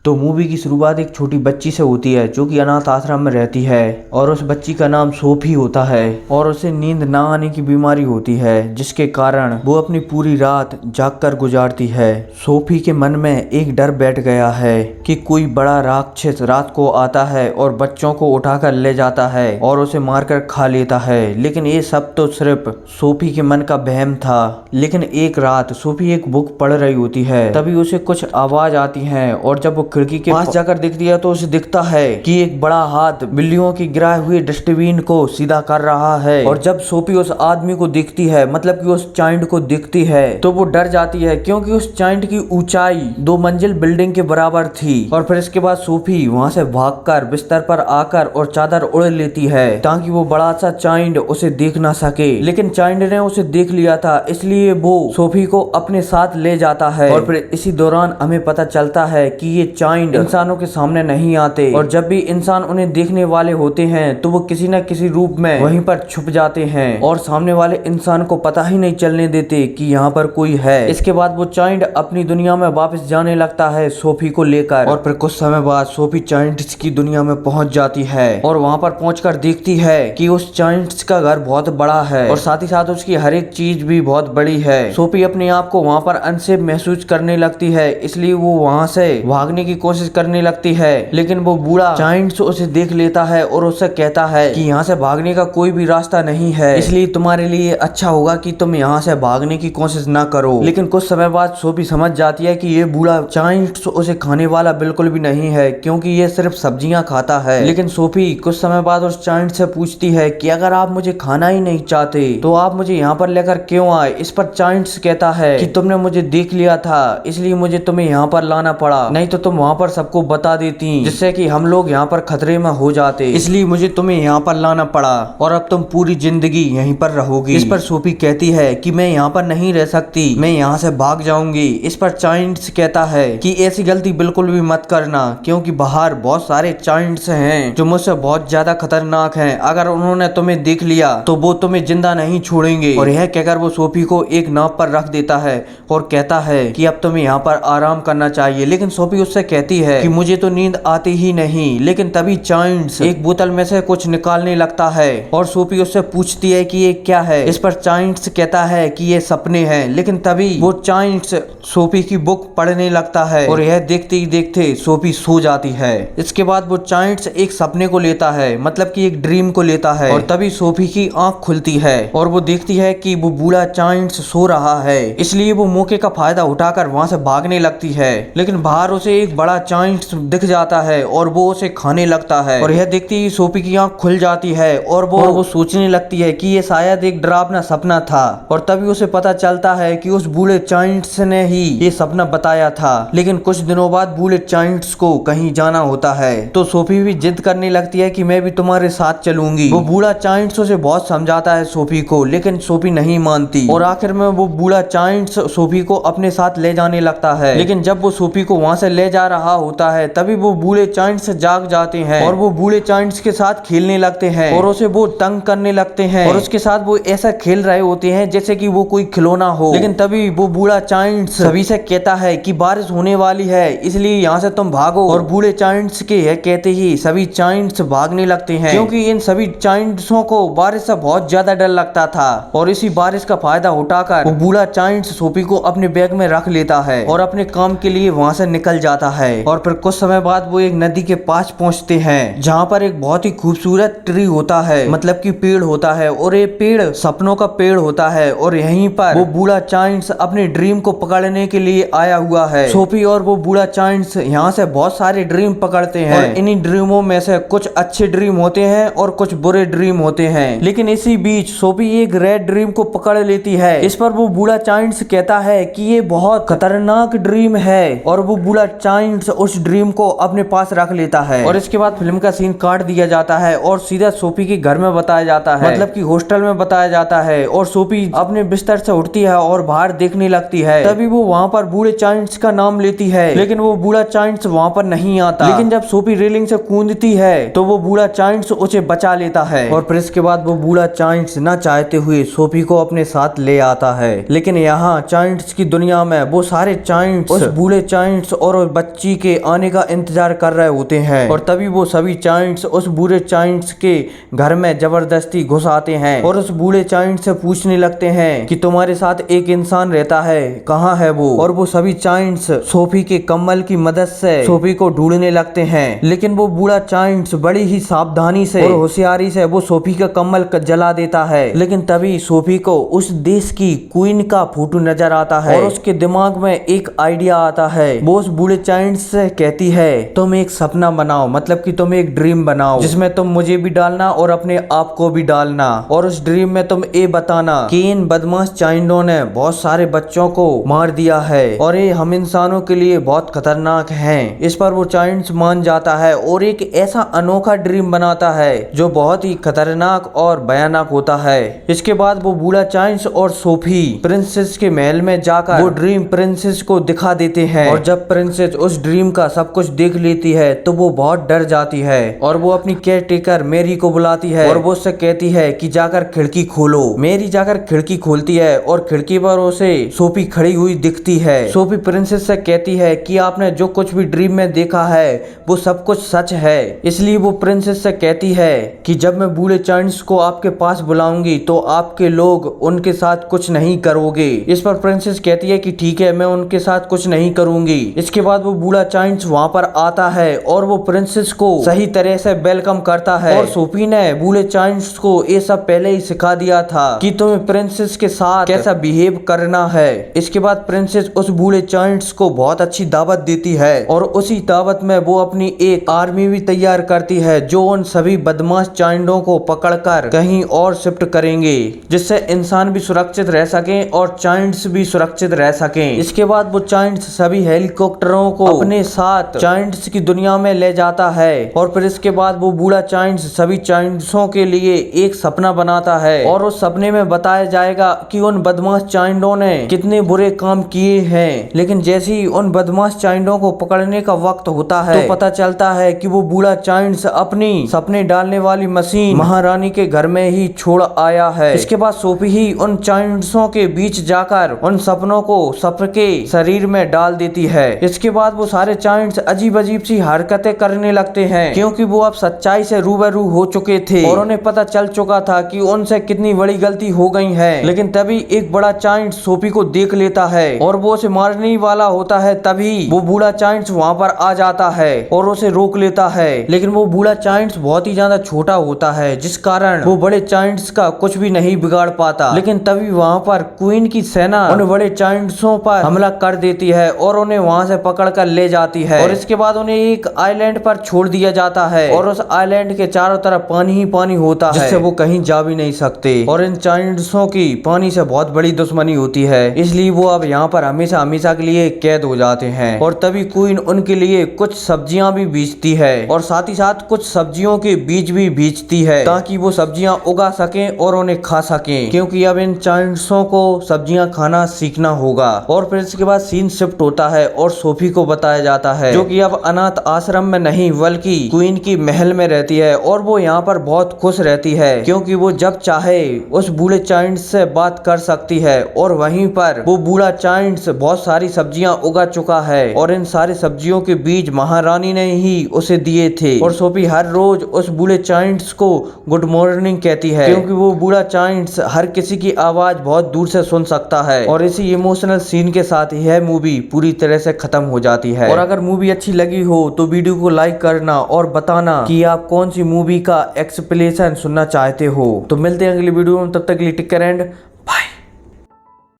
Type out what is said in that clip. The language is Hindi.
तो मूवी की शुरुआत एक छोटी बच्ची से होती है जो कि अनाथ आश्रम में रहती है और उस बच्ची का नाम सोफी होता है और उसे नींद ना आने की बीमारी होती है जिसके कारण वो अपनी पूरी रात जागकर गुजारती है। सोफी के मन में एक डर बैठ गया है कि कोई बड़ा राक्षस रात को आता है और बच्चों को उठाकर ले जाता है और उसे मारकर खा लेता है। लेकिन ये सब तो सिर्फ सोफी के मन का वहम था। लेकिन एक रात सोफी एक बुक पढ़ रही होती है, तभी उसे कुछ आवाज आती है और जब वो खिड़की के पास जाकर देखती है तो उसे दिखता है कि एक बड़ा हाथ बिल्लियों की गिराए हुए डस्टबिन को सीधा कर रहा है। और जब सोफी उस आदमी को देखती है, मतलब कि उस चाइल्ड को देखती है, तो वो डर जाती है क्योंकि उस चाइल्ड की ऊंचाई 2 मंजिल बिल्डिंग के बराबर थी। और फिर इसके बाद सोफी वहां से भागकर बिस्तर पर आकर और चादर उड़ लेती है ताकि वो बड़ा सा चाइल्ड उसे देख ना सके। लेकिन चाइल्ड ने उसे देख लिया था, इसलिए वो सोफी को अपने साथ ले जाता है। और फिर इसी दौरान हमें पता चलता है कि ये चाइल्ड इंसानों के सामने नहीं आते और जब भी इंसान उन्हें देखने वाले होते हैं तो वो किसी न किसी रूप में वहीं पर छुप जाते हैं और सामने वाले इंसान को पता ही नहीं चलने देते कि यहाँ पर कोई है। इसके बाद वो चाइल्ड अपनी दुनिया में वापस जाने लगता है सोफी को लेकर। और फिर कुछ समय बाद सोफी चाइल्ड्स की दुनिया में पहुंच जाती है और वहाँ पर पहुंचकर देखती है कि उस चाइल्ड्स का घर बहुत बड़ा है और साथ ही साथ उसकी हर एक चीज भी बहुत बड़ी है। सोफी अपने आप को वहाँ पर अनसेफ महसूस करने लगती है, इसलिए वो वहाँ से भागने की कोशिश करने लगती है। लेकिन वो बूढ़ा चाइल्ड उसे देख लेता है और उससे कहता है कि यहाँ से भागने का कोई भी रास्ता नहीं है, इसलिए तुम्हारे लिए अच्छा होगा कि तुम यहाँ से भागने की कोशिश ना करो। लेकिन कुछ समय बाद सोफी समझ जाती है कि ये बूढ़ा चाइल्ड उसे खाने वाला बिल्कुल भी नहीं है क्योंकि ये सिर्फ सब्जियां खाता है। लेकिन सोफी कुछ समय बाद उस चाइल्ड से पूछती है कि अगर आप मुझे खाना ही नहीं चाहते तो आप मुझे यहाँ पर लेकर क्यों आए। इस पर चाइल्ड कहता है कि तुमने मुझे देख लिया था, इसलिए मुझे तुम्हें यहाँ पर लाना पड़ा, नहीं तो तुम वहाँ पर सबको बता देती जिससे कि हम लोग यहाँ पर खतरे में हो जाते, इसलिए मुझे तुम्हें यहाँ पर लाना पड़ा और अब तुम पूरी जिंदगी यहीं पर रहोगी। इस पर सोफी कहती है कि मैं यहाँ पर नहीं रह सकती, मैं यहाँ से भाग जाऊंगी। इस पर चाइल्ड्स कहता है कि ऐसी गलती बिल्कुल भी मत करना क्योंकि बाहर बहुत सारे चाइल्ड्स हैं जो मुझसे बहुत ज्यादा खतरनाक हैं, अगर उन्होंने तुम्हें देख लिया तो वो तुम्हें जिंदा नहीं छोड़ेंगे। और यह कहकर वो सोफी को एक नाव पर रख देता है और कहता है कि अब तुम्हें यहाँ पर आराम करना चाहिए। लेकिन सोफी उससे कहती है कि मुझे तो नींद आती ही नहीं। लेकिन तभी चाइल्ड्स एक बोतल में से कुछ निकालने लगता है और सोफी उससे पूछती है कि ये क्या है। इस पर चाइल्ड्स कहता है कि ये सपने हैं। लेकिन तभी वो चाइल्ड्स सोफी की बुक पढ़ने लगता है और यह देखते ही देखते सोफी सो जाती है। इसके बाद वो चाइल्ड्स एक सपने को लेता है, मतलब कि एक ड्रीम को लेता है और तभी सोफी की आंख खुलती है और वो देखती है कि वो बूढ़ा चाइल्ड्स सो रहा है, इसलिए वो मौके का फायदा उठाकर वहां से भागने लगती है। लेकिन बाहर उसे एक बड़ा चाइल्ड्स दिख जाता है और वो उसे खाने लगता है और यह देखती ही सोफी की आंख खुल जाती है और वो सोचने लगती है कि ये शायद एक डरावना सपना था। और तभी उसे पता चलता है कि उस बूढ़े चाइल्ड्स ने ही ये सपना बताया था। लेकिन कुछ दिनों बाद बूढ़े चाइल्ड्स को कहीं जाना होता है तो सोफी भी जिद करने लगती है कि मैं भी तुम्हारे साथ चलूंगी। वो बूढ़ा चाइल्ड्स उसे बहुत समझाता है सोफी को, लेकिन सोफी नहीं मानती और आखिर में वो बूढ़ा चाइल्ड्स सोफी को अपने साथ ले जाने लगता है। लेकिन जब वो सोफी को वहां से ले जा रहा होता है तभी वो बूढ़े चाइल्ड्स जाग जाते हैं और वो बूढ़े चाइल्ड्स के साथ खेलने लगते हैं और उसे वो तंग करने लगते हैं और उसके साथ वो ऐसा खेल रहे होते हैं जैसे कि वो कोई खिलौना हो। लेकिन तभी वो बूढ़ा चाइल्ड्स सभी से कहता है कि बारिश होने वाली है, इसलिए यहाँ से तुम भागो। और बूढ़े चाइल्ड्स के यह कहते ही सभी चाइल्ड्स भागने लगते हैं क्योंकि इन सभी चाइल्ड्सों को बारिश से बहुत ज्यादा डर लगता था। और इसी बारिश का फायदा उठाकर वो बूढ़ा चाइल्ड्स सोफी को अपने बैग में रख लेता है और अपने काम के लिए वहां से निकल जाता है। और फिर कुछ समय बाद वो एक नदी के पास पहुंचते हैं जहां पर एक बहुत ही खूबसूरत ट्री होता है, मतलब कि पेड़ होता है और ये पेड़ सपनों का पेड़ होता है। और यहीं पर वो बूढ़ा चाइल्ड्स अपने ड्रीम को पकड़ने के लिए आया हुआ है। सोफी और वो बूढ़ा चाइल्ड्स यहाँ से बहुत सारे ड्रीम पकड़ते हैं और इन्हीं ड्रीमों में से कुछ अच्छे ड्रीम होते हैं और कुछ बुरे ड्रीम होते हैं। लेकिन इसी बीच सोफी एक रेड ड्रीम को पकड़ लेती है। इस पर वो बूढ़ा चाइल्ड्स कहता है कि ये बहुत खतरनाक ड्रीम है और वो बूढ़ा चाइल्ड्स उस ड्रीम को अपने पास रख लेता है। और इसके बाद फिल्म का सीन काट दिया जाता है और सीधा सोफी के घर में बताया जाता है, मतलब कि हॉस्टल में बताया जाता है। और सोफी अपने बिस्तर से उठती है और बाहर देखने लगती है, तभी वो वहाँ पर बूढ़े चाइल्ड्स का नाम लेती है, लेकिन वो बूढ़ा चाइल्ड्स वहाँ पर नहीं आता। लेकिन जब सोफी रेलिंग से कूदती है तो वो बूढ़ा चाइल्ड्स उसे बचा लेता है। और फिर इसके बाद वो बूढ़ा चाइल्ड्स न चाहते हुए सोफी को अपने साथ ले आता है। लेकिन यहाँ चाइल्ड्स की दुनिया में वो सारे चाइल्ड्स उस बूढ़े चाइल्ड्स और बच्ची के आने का इंतजार कर रहे होते हैं और तभी वो सभी चाइंट्स उस बूढ़े चाइंट्स के घर में जबरदस्ती घुस आते हैं और उस बूढ़े चाइंट से पूछने लगते हैं कि तुम्हारे साथ एक इंसान रहता है, कहाँ है वो। और वो सभी चाइंट्स सोफी के कम्बल की मदद से सोफी को ढूंढने लगते हैं, लेकिन वो बूढ़ा चाइंट्स बड़ी ही सावधानी से और होशियारी से वो सोफी का कम्बल जला देता है। लेकिन तभी सोफी को उस देश की क्वीन का फोटो नजर आता है और उसके दिमाग में एक आइडिया आता है। वो उस बूढ़े चाइंट्स से कहती है तुम एक सपना बनाओ, मतलब कि तुम एक ड्रीम बनाओ जिसमें तुम मुझे भी डालना और अपने आप को भी डालना, और उस ड्रीम में तुम ये बताना कि इन बदमाश चाइंडों ने बहुत सारे बच्चों को मार दिया है और ये हम इंसानों के लिए बहुत खतरनाक हैं। इस पर वो चाइंड्स मान जाता है और एक ऐसा अनोखा ड्रीम बनाता है जो बहुत ही खतरनाक और भयानक होता है। इसके बाद वो बूढ़ा चाइंड्स और सोफी प्रिंसेस के महल में जाकर वो ड्रीम प्रिंसेस को दिखा देते हैं और जब प्रिंसेस उस ड्रीम का सब कुछ देख लेती है तो वो बहुत डर जाती है और वो अपनी केयर टेकर मेरी को बुलाती है और वो उससे कहती है कि जाकर खिड़की खोलो। मेरी जाकर खिड़की खोलती है और खिड़की पर उसे सोफी खड़ी हुई दिखती है। सोफी प्रिंसेस से कहती है कि आपने जो कुछ भी ड्रीम में देखा है वो सब कुछ सच है। इसलिए वो प्रिंसेस से कहती है कि जब मैं बूढ़े चाइंट्स को आपके पास बुलाऊंगी तो आपके लोग उनके साथ कुछ नहीं करोगे। इस पर प्रिंसेस कहती है कि ठीक है, मैं उनके साथ कुछ नहीं करूंगी। इसके बाद वो बूढ़ा चाइंट्स वहां पर आता है और वो प्रिंसेस को सही तरह से वेलकम करता है और सोफी ने बूढ़े चाइंट्स को ये सब पहले ही सिखा दिया था कि तुम्हें प्रिंसेस के साथ कैसा बिहेव करना है। इसके बाद प्रिंसेस उस बूढ़े चाइंट्स को बहुत अच्छी दावत देती है और उसी दावत में वो अपनी एक आर्मी भी तैयार करती है जो उन सभी बदमाश चाइंडों को पकड़कर कहीं और शिफ्ट करेंगे, जिससे इंसान भी सुरक्षित रह सके और चाइंट्स भी सुरक्षित रह सके। इसके बाद वो चाइंट्स सभी हेलीकॉप्टरों को अपने साथ चाइंट्स की दुनिया में ले जाता है और फिर इसके बाद वो बूढ़ा चाइंट्स सभी चाइंट्सों के लिए एक सपना बनाता है और उस सपने में बताया जाएगा कि उन बदमाश चाइंडों ने कितने बुरे काम किए हैं। लेकिन जैसे ही उन बदमाश चाइंडों को पकड़ने का वक्त होता है तो पता चलता है कि वो बूढ़ा चाइंट्स अपनी सपने डालने वाली मशीन महारानी के घर में ही छोड़ आया है। इसके बाद सोफी ही उन चाइंट्सों के बीच जाकर उन सपनों को सबके शरीर में डाल देती है। इसके बाद वो सारे चाइंट्स अजीब अजीब सी हरकतें करने लगते हैं क्योंकि वो अब सच्चाई से रूबरू हो चुके थे और उन्हें पता चल चुका था कि उनसे कितनी बड़ी गलती हो गई है। लेकिन तभी एक बड़ा चाइंट सोफी को देख लेता है और वो उसे मारने ही वाला होता है। तभी वो बूढ़ा चाइंट्स वहां पर आ जाता है और उसे रोक लेता है, लेकिन वो बूढ़ा चाइंट्स बहुत ही ज्यादा छोटा होता है जिस कारण वो बड़े चाइंट्स का कुछ भी नहीं बिगाड़ पाता। लेकिन तभी वहां पर क्वीन की सेना उन बड़े चाइंट्सों पर हमला कर देती है और उन्हें वहां से पकड़ कर ले जाती है और इसके बाद उन्हें एक आइलैंड पर छोड़ दिया जाता है और उस आइलैंड के चारों तरफ पानी ही पानी होता है जिससे वो कहीं जा भी नहीं सकते और इन चाइंट्सों की पानी से बहुत बड़ी दुश्मनी होती है, इसलिए वो अब यहाँ पर हमेशा हमेशा के लिए कैद हो जाते हैं। और तभी क्वीन उनके लिए कुछ सब्जियां भी बीजती है और साथ ही साथ कुछ सब्जियों के बीज भी बीजती है ताकि वो सब्जियां उगा सकें और उन्हें खा सकें, क्योंकि अब इन चाइंट्सों को सब्जियां खाना सीखना होगा। और फिर इसके बाद सीन शिफ्ट होता है और सोफी को बताया जाता है जो कि अब अनाथ आश्रम में नहीं बल्कि क्वीन की महल में रहती है और वो यहाँ पर बहुत खुश रहती है क्योंकि वो जब चाहे उस बूढ़े चाइंट्स से बात कर सकती है और वहीं पर वो बूढ़ा चाइंट्स बहुत सारी सब्जियां उगा चुका है और इन सारी सब्जियों के बीज महारानी ने ही उसे दिए थे। और सोफी हर रोज उस बूढ़े चाइंट्स को गुड मॉर्निंग कहती है क्योंकि वो बूढ़ा चाइंट्स हर किसी की आवाज बहुत दूर से सुन सकता है। और इसी इमोशनल सीन के साथ यह मूवी पूरी तरह से खत्म हो जाती है। और अगर मूवी अच्छी लगी हो तो वीडियो को लाइक करना और बताना कि आप कौन सी मूवी का एक्सप्लेनेशन सुनना चाहते हो। तो मिलते हैं अगली वीडियो में, तब तक के लिए टेक केयर एंड